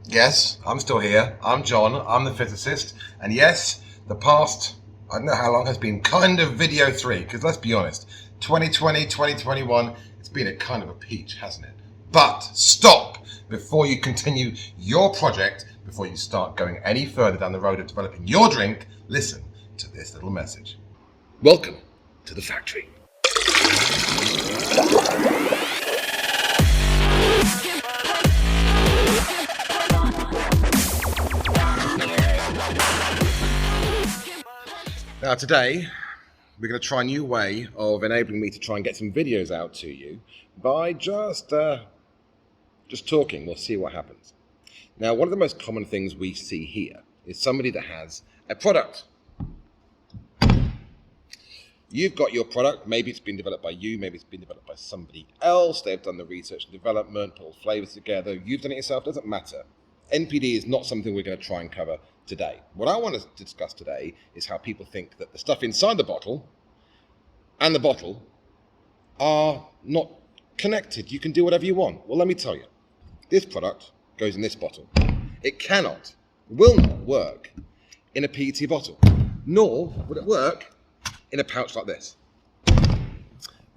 Yes, I'm still here. I'm John. I'm the Fizzacist. And yes, the past, I don't know how long, has been kind of video 3. Because let's be honest, 2020, 2021, it's been a kind of a peach, hasn't it? But stop before you continue your project, before you start going any further down the road of developing your drink. Listen to this little message. Welcome to the factory. Now today, we're going to try a new way of enabling me to try and get some videos out to you by just talking. We'll see what happens. Now, one of the most common things we see here is somebody that has a product. You've got your product, maybe it's been developed by you, maybe it's been developed by somebody else, they've done the research and development, put all flavors together, you've done it yourself, doesn't matter. NPD is not something we're going to try and cover today. What I want to discuss today is how people think that the stuff inside the bottle and the bottle are not connected. You can do whatever you want. Well, let me tell you, this product goes in this bottle. It cannot, will not work in a PET bottle, nor would it work in a pouch like this.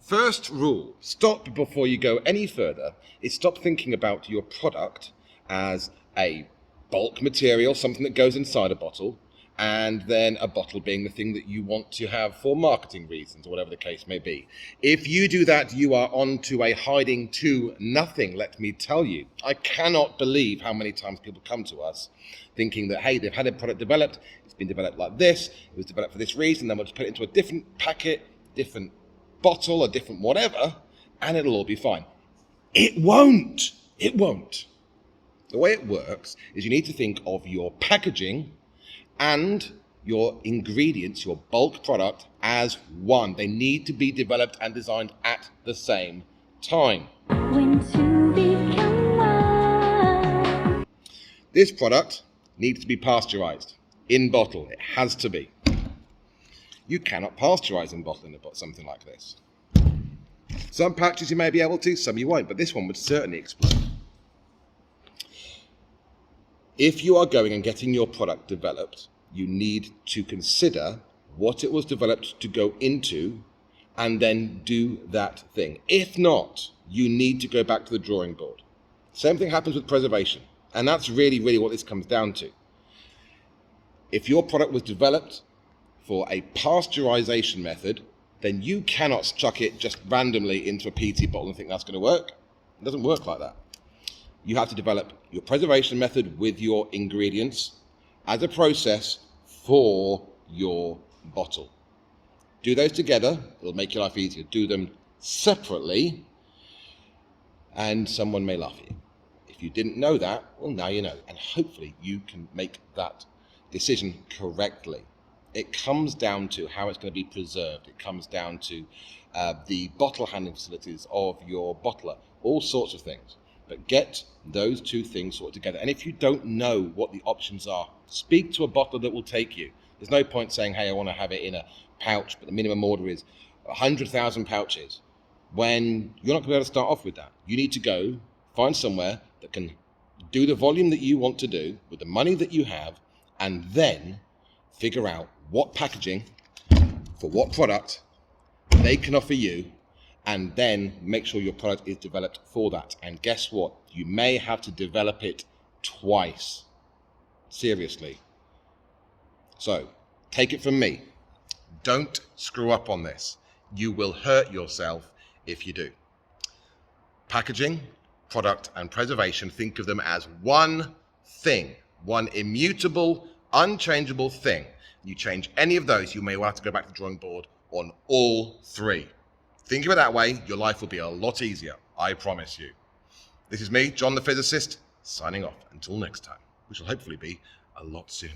First rule, stop before you go any further, is stop thinking about your product as a bulk material, something that goes inside a bottle, and then a bottle being the thing that you want to have for marketing reasons, or whatever the case may be. If you do that, you are on to a hiding to nothing, let me tell you. I cannot believe how many times people come to us thinking that, hey, they've had a product developed, it's been developed like this, it was developed for this reason, then we'll just put it into a different packet, different bottle, a different whatever, and it'll all be fine. It won't. It won't. The way it works is you need to think of your packaging and your ingredients, your bulk product, as one. They need to be developed and designed at the same time. This product needs to be pasteurized in bottle. It has to be. You cannot pasteurize in bottle in something like this. Some pouches you may be able to, some you won't, but this one would certainly explode. If you are going and getting your product developed, you need to consider what it was developed to go into and then do that thing. If not, you need to go back to the drawing board. Same thing happens with preservation, and that's really what this comes down to. If your product was developed for a pasteurization method, then you cannot chuck it just randomly into a PET bottle and think that's going to work. It doesn't work like that. You have to develop your preservation method with your ingredients as a process for your bottle. Do those together, it'll make your life easier. Do them separately, and someone may laugh at you. If you didn't know that, well, now you know, and hopefully you can make that decision correctly. It comes down to how it's going to be preserved. It comes down to the bottle handling facilities of your bottler, all sorts of things. But get those two things sorted together. And if you don't know what the options are, speak to a bottler that will take you. There's no point saying, hey, I want to have it in a pouch, but the minimum order is 100,000 pouches, when you're not going to be able to start off with that. You need to go find somewhere that can do the volume that you want to do with the money that you have, and then figure out what packaging for what product they can offer you, and then make sure your product is developed for that. And guess what? You may have to develop it twice. Seriously. So, take it from me. Don't screw up on this. You will hurt yourself if you do. Packaging, product, and preservation, think of them as one thing, one immutable, unchangeable thing. You change any of those, you may well have to go back to the drawing board on all three. Think of it that way, your life will be a lot easier, I promise you. This is me, John the Fizzacist, signing off. Until next time, which will hopefully be a lot sooner.